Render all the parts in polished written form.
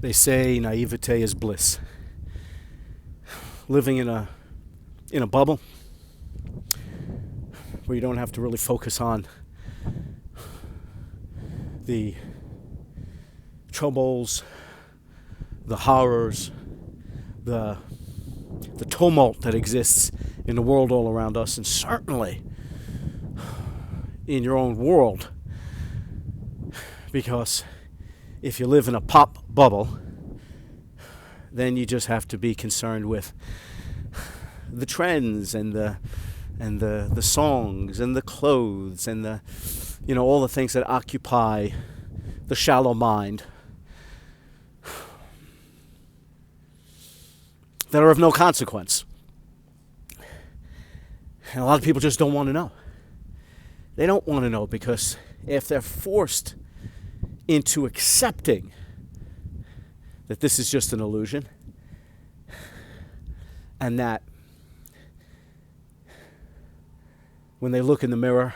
They say naivete is bliss. Living in a bubble where you don't have to really focus on the troubles, the horrors, the tumult that exists in the world all around us, and certainly in your own world. Because if you live in a pop bubble, then you just have to be concerned with the trends and the songs and the clothes and the all the things that occupy the shallow mind that are of no consequence. And a lot of people just don't want to know. They don't want to know because if they're forced into accepting that this is just an illusion and that when they look in the mirror,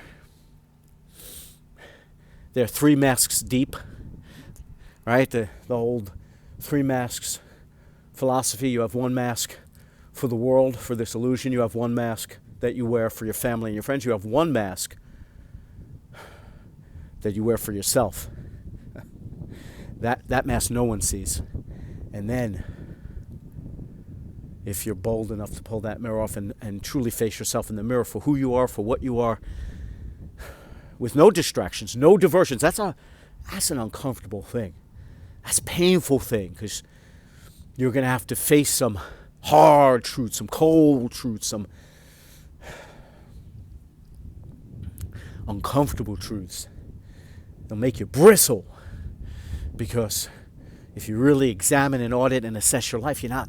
they're 3 masks deep, right? The old 3 masks philosophy. You have 1 mask for the world, for this illusion. You have 1 mask that you wear for your family and your friends. You have 1 mask that you wear for yourself. That mask no one sees. And then, if you're bold enough to pull that mirror off and truly face yourself in the mirror for who you are, for what you are, with no distractions, no diversions, that's an uncomfortable thing. That's a painful thing, because you're going to have to face some hard truths, some cold truths, some uncomfortable truths. They'll make you bristle, because if you really examine and audit and assess your life, you're not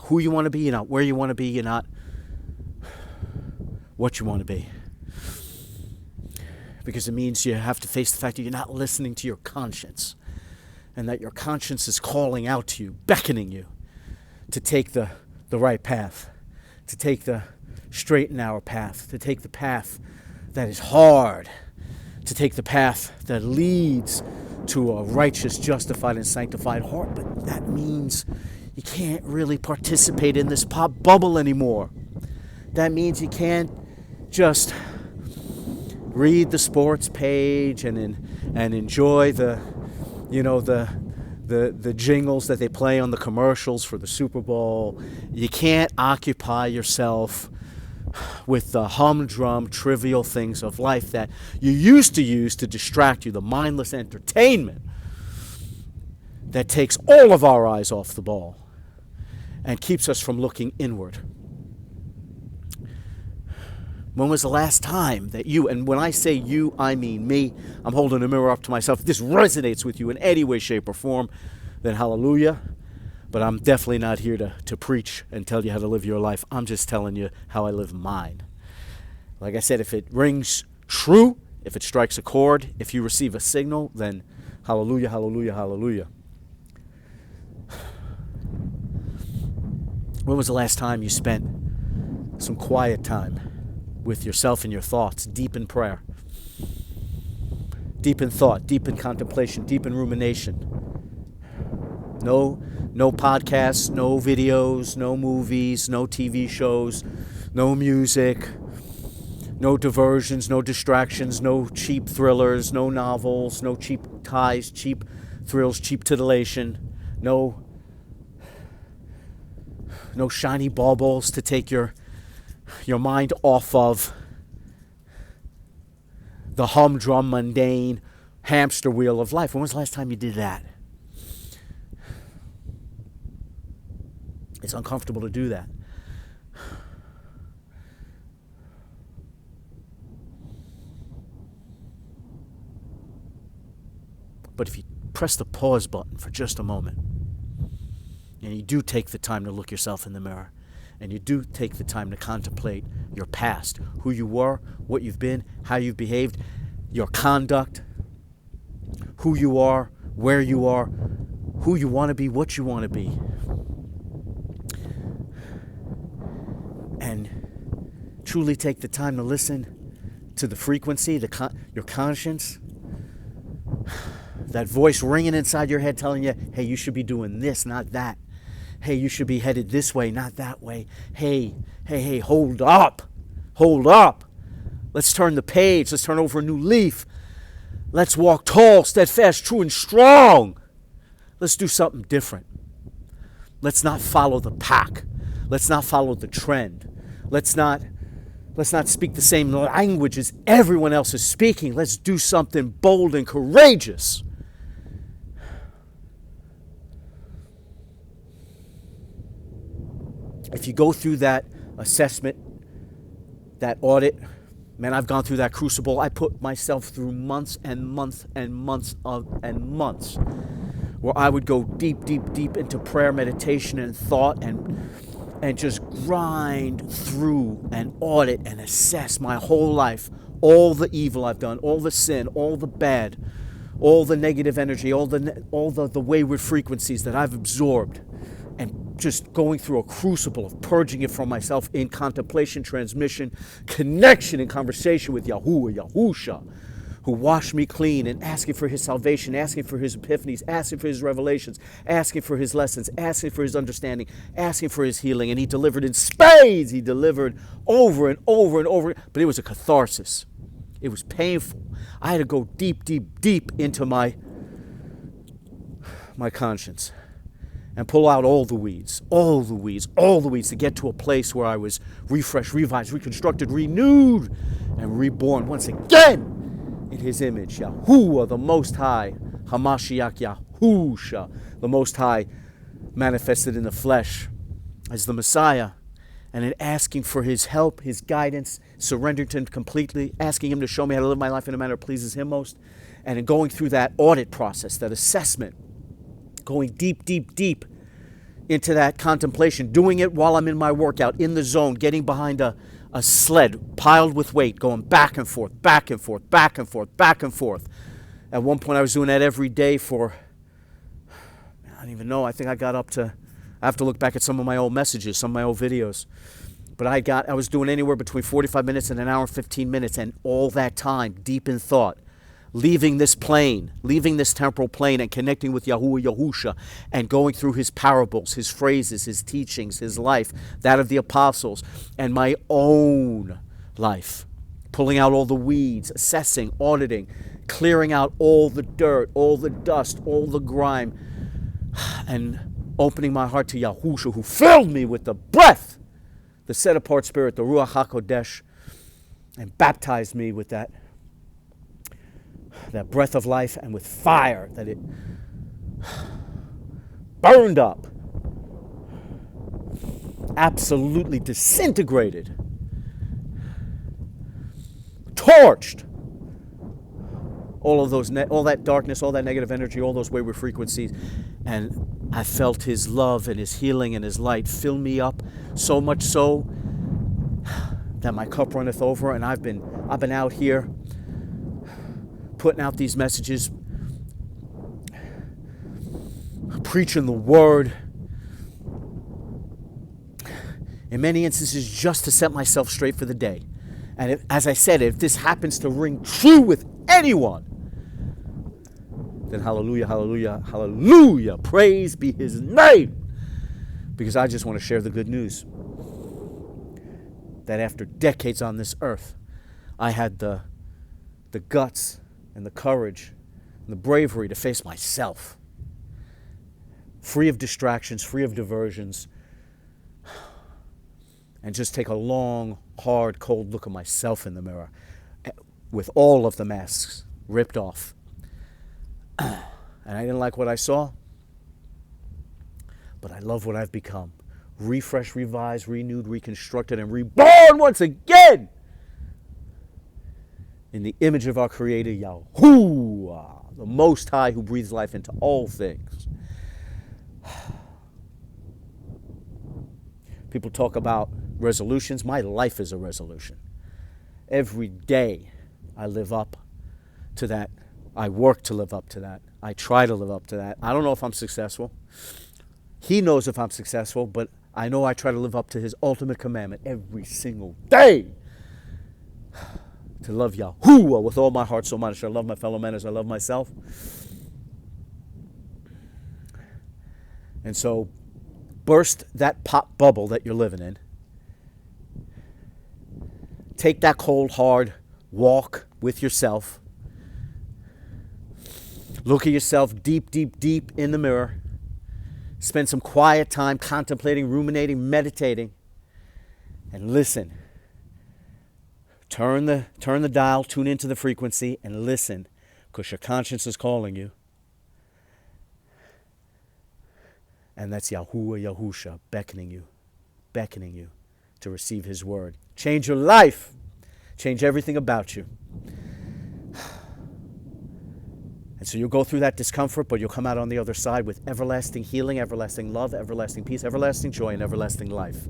who you want to be, you're not where you want to be, you're not what you want to be. Because it means you have to face the fact that you're not listening to your conscience, and that your conscience is calling out to you, beckoning you to take the right path, to take the straight and narrow path, to take the path that is hard, to take the path that leads to a righteous, justified, and sanctified heart. But that means you can't really participate in this pop bubble anymore. That means you can't just read the sports page and enjoy the jingles that they play on the commercials for the Super Bowl. You can't occupy yourself with the humdrum, trivial things of life that you used to use to distract you, the mindless entertainment that takes all of our eyes off the ball and keeps us from looking inward. When was the last time that you, and when I say you, I mean me, I'm holding a mirror up to myself, if this resonates with you in any way, shape, or form, then hallelujah. But I'm definitely not here to preach and tell you how to live your life. I'm just telling you how I live mine. Like I said, if it rings true, if it strikes a chord, if you receive a signal, then hallelujah, hallelujah, hallelujah. When was the last time you spent some quiet time with yourself and your thoughts, deep in prayer, deep in thought, deep in contemplation, deep in rumination? No podcasts, no videos, no movies, no TV shows, no music, no diversions, no distractions, no cheap thrillers, no novels, no cheap ties, cheap thrills, cheap titillation, no shiny baubles to take your mind off of the humdrum, mundane hamster wheel of life. When was the last time you did that? It's uncomfortable to do that. But if you press the pause button for just a moment, and you do take the time to look yourself in the mirror, and you do take the time to contemplate your past, who you were, what you've been, how you've behaved, your conduct, who you are, where you are, who you want to be, what you want to be, and truly take the time to listen to the frequency, your conscience, That voice ringing inside your head telling you, hey, you should be doing this, not that. Hey, you should be headed this way, not that way. Hey, hold up. Hold up. Let's turn the page. Let's turn over a new leaf. Let's walk tall, steadfast, true, and strong. Let's do something different. Let's not follow the pack. Let's not follow the trend. Let's not speak the same language as everyone else is speaking. Let's do something bold and courageous. If you go through that assessment, that audit, man, I've gone through that crucible. I put myself through months and months and months and months where I would go deep, deep, deep into prayer, meditation, and thought, and just grind through and audit and assess my whole life, all the evil I've done, all the sin, all the bad, all the negative energy, all the wayward frequencies that I've absorbed, and just going through a crucible of purging it from myself in contemplation, transmission, connection, and conversation with Yahuwah, Yahusha, who washed me clean, and asking for his salvation, asking for his epiphanies, asking for his revelations, asking for his lessons, asking for his understanding, asking for his healing. And he delivered in spades. He delivered over and over and over. But it was a catharsis. It was painful. I had to go deep, deep, deep into my conscience and pull out all the weeds to get to a place where I was refreshed, revised, reconstructed, renewed, and reborn once again in his image, Yahuwah, the Most High, Hamashiach Yahusha, the Most High, manifested in the flesh as the Messiah, and in asking for his help, his guidance, surrendering to him completely, asking him to show me how to live my life in a manner that pleases him most, and in going through that audit process, that assessment, going deep, deep, deep into that contemplation, doing it while I'm in my workout, in the zone, getting behind a sled piled with weight, going back and forth, back and forth, back and forth, back and forth. At one point I was doing that every day for, I don't even know, I think I got up to, I have to look back at some of my old messages, some of my old videos. But I was doing anywhere between 45 minutes and an hour and 15 minutes, and all that time deep in thought, leaving this plane, leaving this temporal plane and connecting with Yahuwah Yahusha and going through his parables, his phrases, his teachings, his life, that of the apostles, and my own life, pulling out all the weeds, assessing, auditing, clearing out all the dirt, all the dust, all the grime, and opening my heart to Yahusha, who filled me with the breath, the set-apart spirit, the Ruach HaKodesh, and baptized me with that breath of life, and with fire that it burned up, absolutely disintegrated, torched all that darkness, all that negative energy, all those wayward frequencies. And I felt his love and his healing and his light fill me up, so much so that my cup runneth over. And I've been out here putting out these messages, preaching the word, in many instances just to set myself straight for the day. And as I said, if this happens to ring true with anyone, then hallelujah, hallelujah, hallelujah, praise be his name. Because I just want to share the good news that after decades on this earth, I had the guts and the courage and the bravery to face myself, free of distractions, free of diversions, and just take a long, hard, cold look at myself in the mirror with all of the masks ripped off. And I didn't like what I saw, but I love what I've become. Refreshed, revised, renewed, reconstructed, and reborn once again in the image of our Creator, Yahuwah, the Most High, who breathes life into all things. People talk about resolutions. My life is a resolution. Every day I live up to that. I work to live up to that. I try to live up to that. I don't know if I'm successful. He knows if I'm successful, but I know I try to live up to his ultimate commandment every single day. To love Yahuwah with all my heart, soul, mind, and strength. I love my fellow men as I love myself. And so burst that pop bubble that you're living in. Take that cold, hard walk with yourself. Look at yourself deep, deep, deep in the mirror. Spend some quiet time contemplating, ruminating, meditating, and listen. Turn the dial, tune into the frequency, and listen, because your conscience is calling you. And that's Yahuwah Yahusha beckoning you to receive his word. Change your life. Change everything about you. And so you'll go through that discomfort, but you'll come out on the other side with everlasting healing, everlasting love, everlasting peace, everlasting joy, and everlasting life.